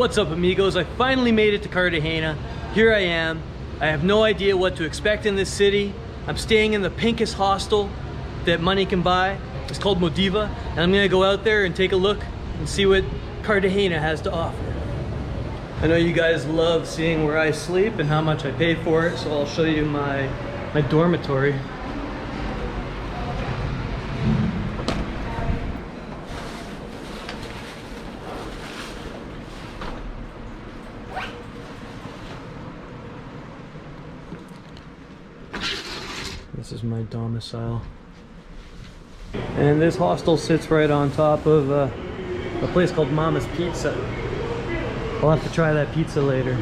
What's up, amigos? I finally made it to Cartagena. Here I am. I have no idea what to expect in this city. I'm staying in the pinkest hostel that money can buy. It's called Modiva, and I'm gonna go out there and take a look and see what Cartagena has to offer. I know you guys love seeing where I sleep and how much I paid for it, so I'll show you my dormitory. This is my domicile. And this hostel sits right on top of a place called Mama's Pizza. I'll have to try that pizza later.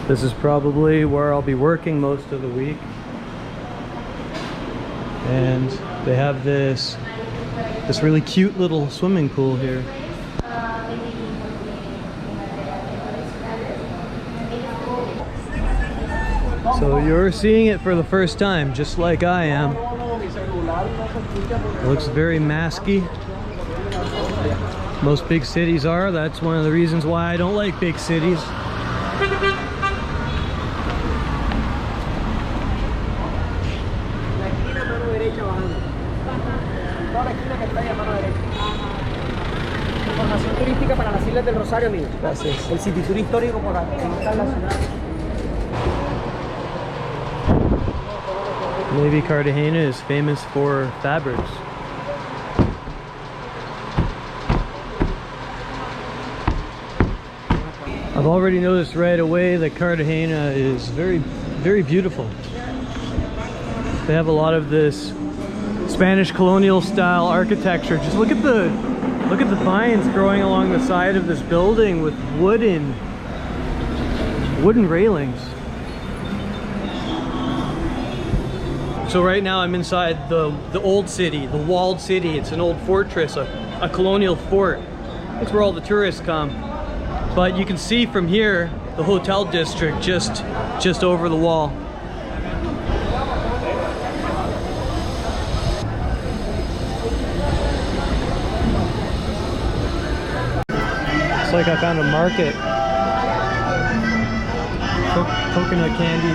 This is probably where I'll be working most of the week. And they have this really cute little swimming pool here. So you're seeing it for the first time, just like I am. It looks very masky. Most big cities are. That's one of the reasons why I don't like big cities. El sitio histórico por acá en la ciudad. Maybe Cartagena is famous for fabrics. I've already noticed right away that Cartagena is very, very beautiful. They have a lot of this Spanish colonial style architecture. Just look at the vines growing along the side of this building with wooden railings. So right now I'm inside the old city, the walled city. It's an old fortress, a colonial fort. That's where all the tourists come. But you can see from here the hotel district just over the wall. It's like I found a market. Coconut candy.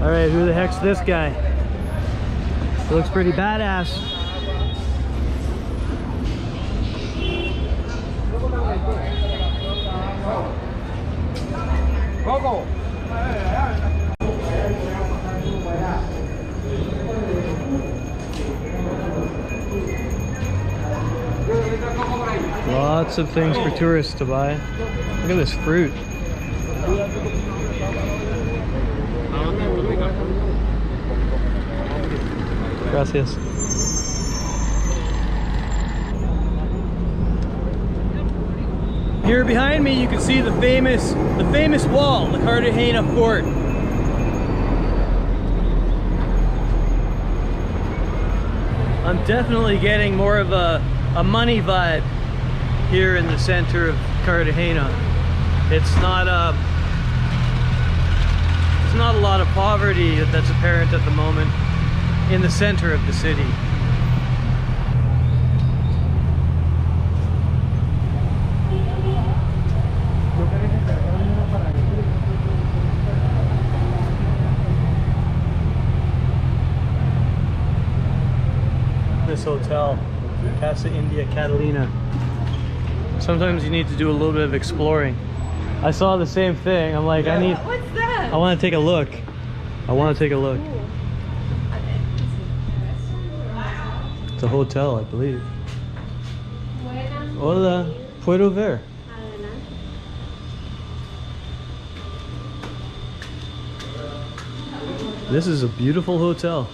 All right, who the heck's this guy? He looks pretty badass. Lots of things for tourists to buy. Look at this fruit. Gracias. Here behind me you can see the famous wall, the Cartagena fort. I'm definitely getting more of a money vibe here in the center of Cartagena. It's not a lot of poverty that's apparent at the moment in the center of the city. This hotel, Casa India Catalina. Sometimes you need to do a little bit of exploring. I saw the same thing. I'm like, What's that? I want to take a look. I want to take a look. It's a hotel, I believe. Hola, puedo ver. This is a beautiful hotel.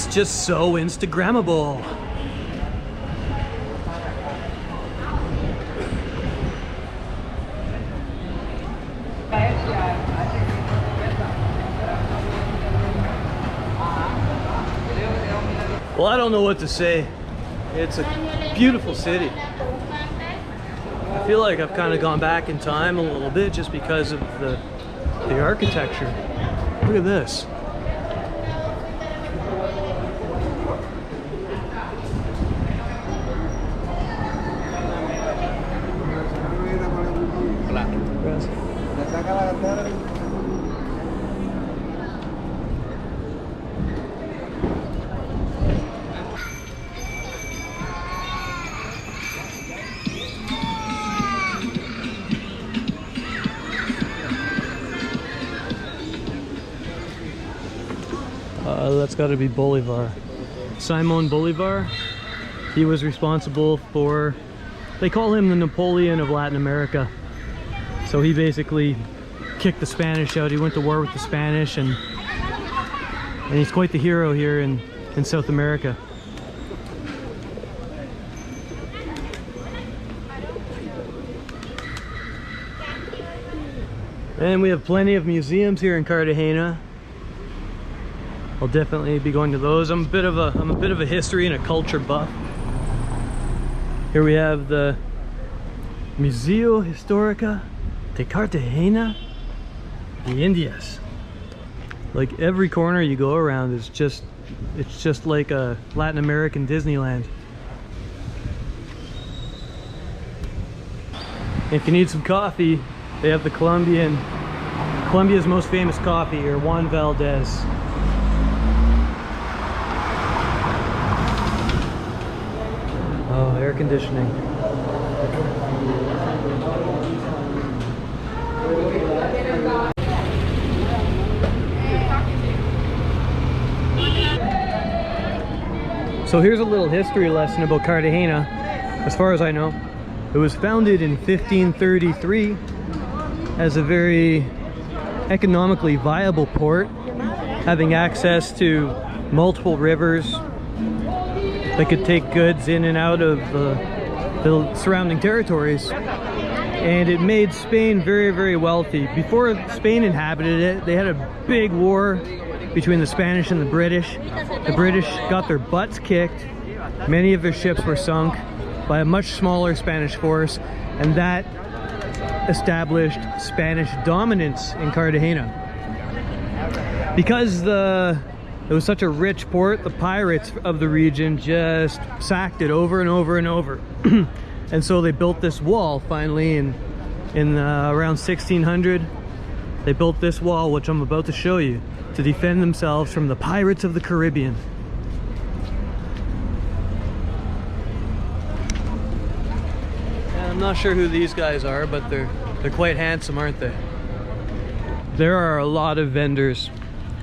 It's just so Instagrammable. Well, I don't know what to say. It's a beautiful city. I feel like I've kind of gone back in time a little bit just because of the architecture. Look at this. That's got to be Bolivar. Simon Bolivar. He was responsible for, they call him the Napoleon of Latin America. So he basically kicked the Spanish out. He went to war with the Spanish, and he's quite the hero here in South America. And we have plenty of museums here in Cartagena. I'll definitely be going to those. I'm a bit of a history and a culture buff. Here we have the Museo Histórico de Cartagena de Indias. Like every corner you go around is just, it's just like a Latin American Disneyland. If you need some coffee, they have the Colombia's most famous coffee, or Juan Valdez. Oh, air conditioning. So here's a little history lesson about Cartagena. As far as I know, it was founded in 1533 as a very economically viable port, having access to multiple rivers that could take goods in and out of the surrounding territories. And it made Spain very, very wealthy. Before Spain inhabited it, they had a big war between the Spanish and the British. The British got their butts kicked. Many of their ships were sunk by a much smaller Spanish force, and that established Spanish dominance in Cartagena. Because it was such a rich port, the pirates of the region just sacked it over and over and over. And so they built this wall finally in around 1600. They built this wall, which I'm about to show you, to defend themselves from the pirates of the Caribbean. And I'm not sure who these guys are, but they're quite handsome, aren't they? There are a lot of vendors,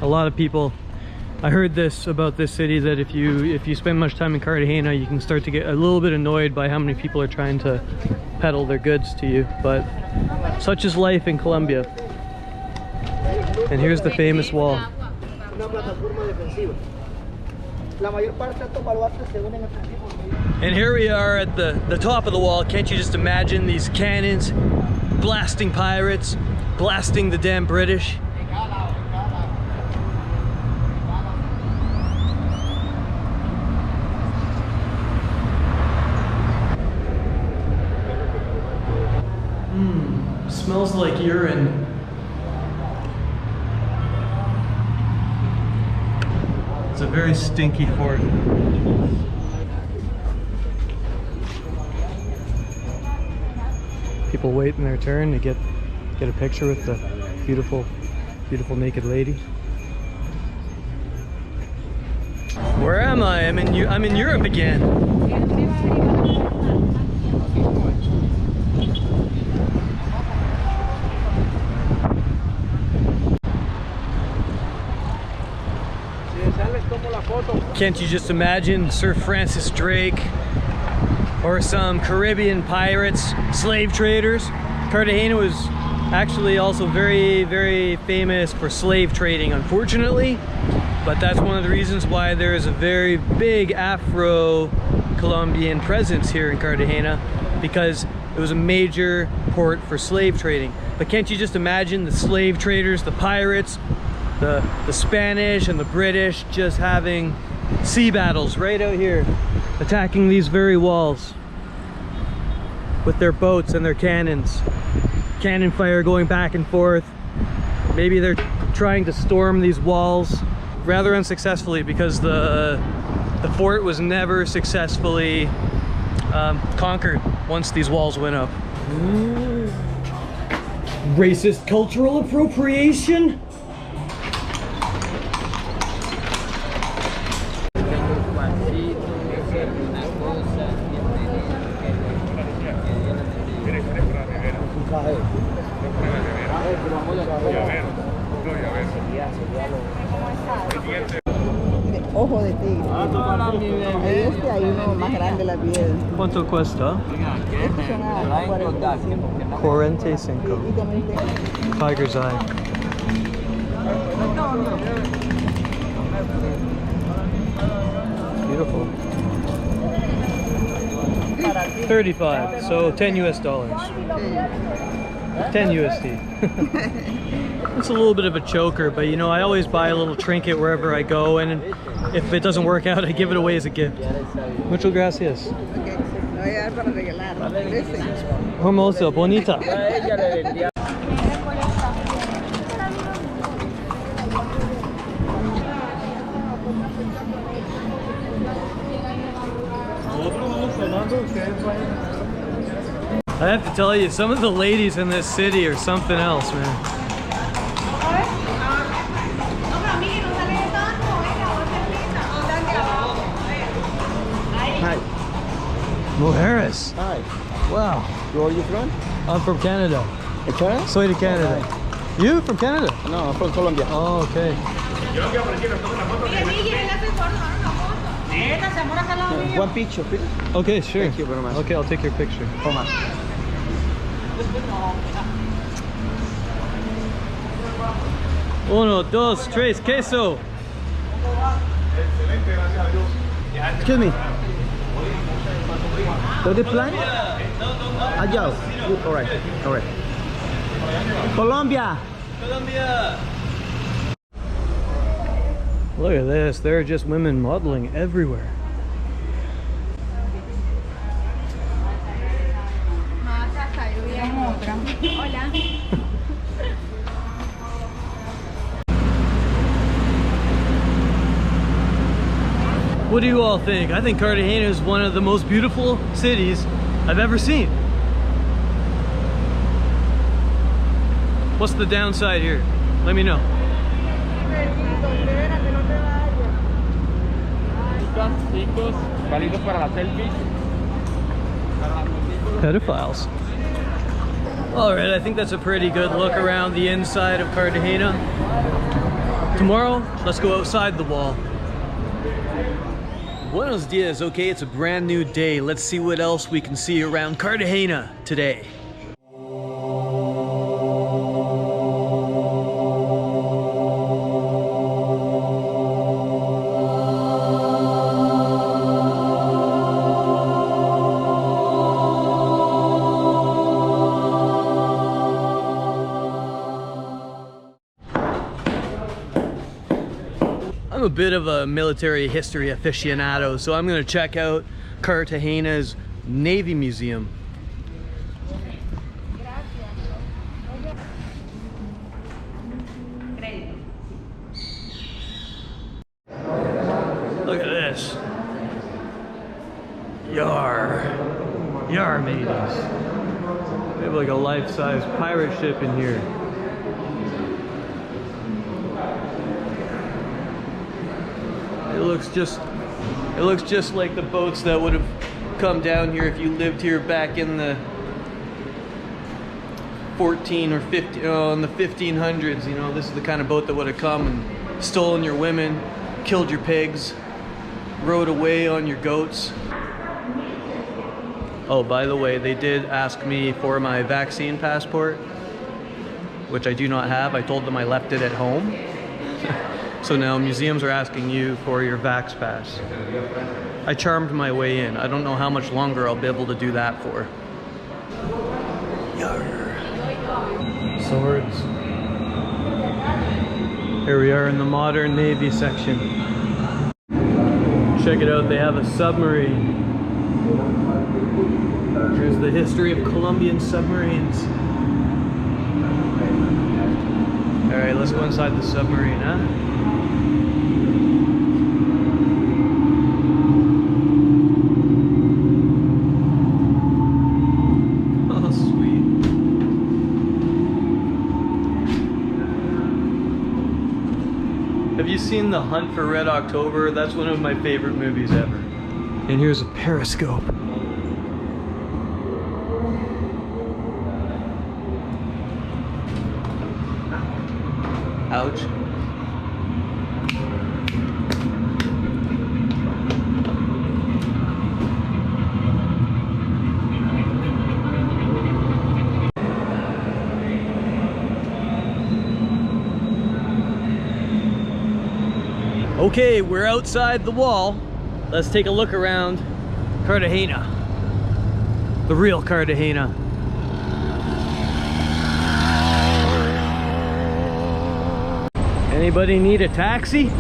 a lot of people. I heard this about this city, that if you spend much time in Cartagena, you can start to get a little bit annoyed by how many people are trying to peddle their goods to you, but such is life in Colombia. And here's the famous wall. And here we are at the top of the wall. Can't you just imagine these cannons blasting pirates, blasting the damn British? Smells like urine. It's a very stinky port. People waiting their turn to get a picture with the beautiful naked lady. Where am I? I'm in Europe again. Can't you just imagine Sir Francis Drake or some Caribbean pirates, slave traders? Cartagena was actually also very, very famous for slave trading, unfortunately, But that's one of the reasons why there is a very big Afro-Colombian presence here in Cartagena, because it was a major port for slave trading. But can't you just imagine the slave traders, the pirates, the Spanish and the British just having sea battles right out here, attacking these very walls with their boats and their cannons. Cannon fire going back and forth. Maybe they're trying to storm these walls rather unsuccessfully, because the fort was never successfully conquered once these walls went up. Racist cultural appropriation? Ojo de tigre. Este hay uno más grande la piel. ¿Cuánto cuesta? Estos son a 45. 45. Y también tengo. Tiger's eye. Beautiful. 35, so 10 US dollars. 10 USD. It's a little bit of a choker, but you know, I always buy a little trinket wherever I go, and if it doesn't work out, I give it away as a gift. Muchas gracias. Okay. Lo voy a dar para regalar. Gracias. Hermosa, bonita. I have to tell you, some of the ladies in this city are something else, man. Hi. Mujeres. Hi. Wow. Where are you from? I'm from Canada. Canada? Soy de Canada. You from Canada? No, I'm from Colombia. Oh, okay. One picture, please. Okay, sure. Thank you very much. Okay, I'll take your picture. How much? Uno, dos, tres, queso. Excuse me. So the plan? Allá. All right. All right. Colombia. Colombia. Look at this. There are just women modeling everywhere. What do you all think? I think Cartagena is one of the most beautiful cities I've ever seen. What's the downside here? Let me know. Pedophiles. Alright, I think that's a pretty good look around the inside of Cartagena. Tomorrow, let's go outside the wall. Buenos dias, okay, it's a brand new day. Let's see what else we can see around Cartagena today. I'm a bit of a military history aficionado, so I'm going to check out Cartagena's Navy Museum. Look at this. Yar. Yar mateys. We have like a life-size pirate ship in here. It looks just like the boats that would have come down here if you lived here back in the 14 or 15, in the 1500s. You know, this is the kind of boat that would have come and stolen your women, killed your pigs, rode away on your goats. Oh, by the way, they did ask me for my vaccine passport, which I do not have. I told them I left it at home. So now museums are asking you for your Vax Pass. I charmed my way in. I don't know how much longer I'll be able to do that for. Yarr. Swords. Here we are in the modern Navy section. Check it out, they have a submarine. Here's the history of Colombian submarines. Alright, let's go inside the submarine, huh? Oh, sweet. Have you seen The Hunt for Red October? That's one of my favorite movies ever. And here's a periscope. Ouch. Okay, we're outside the wall. Let's take a look around Cartagena. The real Cartagena. Anybody need a taxi?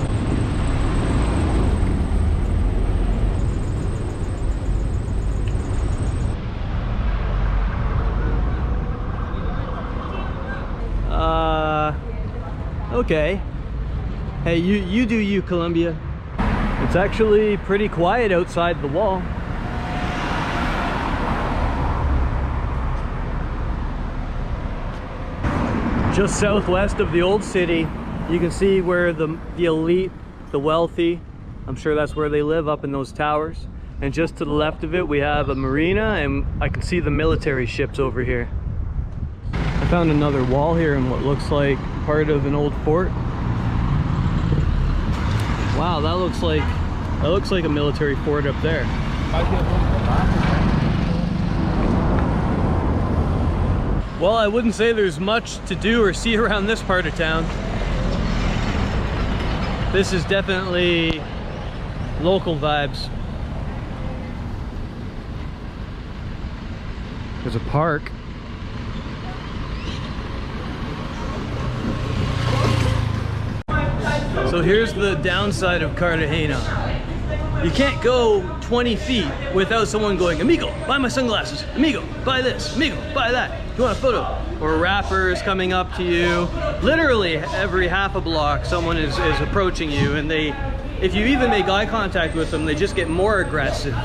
Okay. Hey, you do you, Colombia. It's actually pretty quiet outside the wall. Just southwest of the old city, you can see where the elite, the wealthy, I'm sure that's where they live, up in those towers. And just to the left of it, we have a marina, and I can see the military ships over here. I found another wall here in what looks like part of an old fort. Wow, that looks like a military fort up there. Well, I wouldn't say there's much to do or see around this part of town. This is definitely local vibes. There's a park. So here's the downside of Cartagena. You can't go 20 feet without someone going, "Amigo, buy my sunglasses. Amigo, buy this. Amigo, buy that. You want a photo?" Or rappers coming up to you. Literally every half a block, someone is approaching you, and if you even make eye contact with them, they just get more aggressive.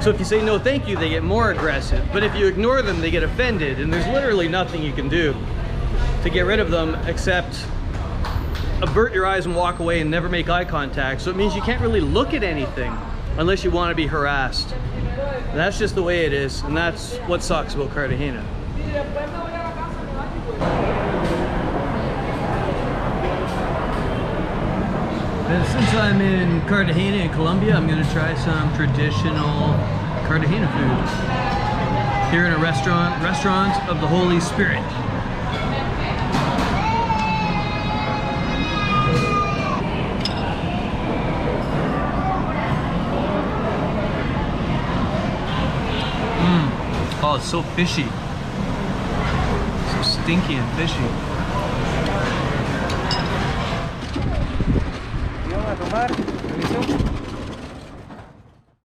So if you say no thank you, they get more aggressive. But if you ignore them, they get offended, and there's literally nothing you can do to get rid of them except avert your eyes and walk away and never make eye contact. So it means you can't really look at anything unless you want to be harassed. And that's just the way it is, and that's what sucks about Cartagena. And since I'm in Cartagena in Colombia, I'm gonna try some traditional Cartagena food here in a restaurant of the Holy Spirit. Oh, it's so fishy. So stinky and fishy.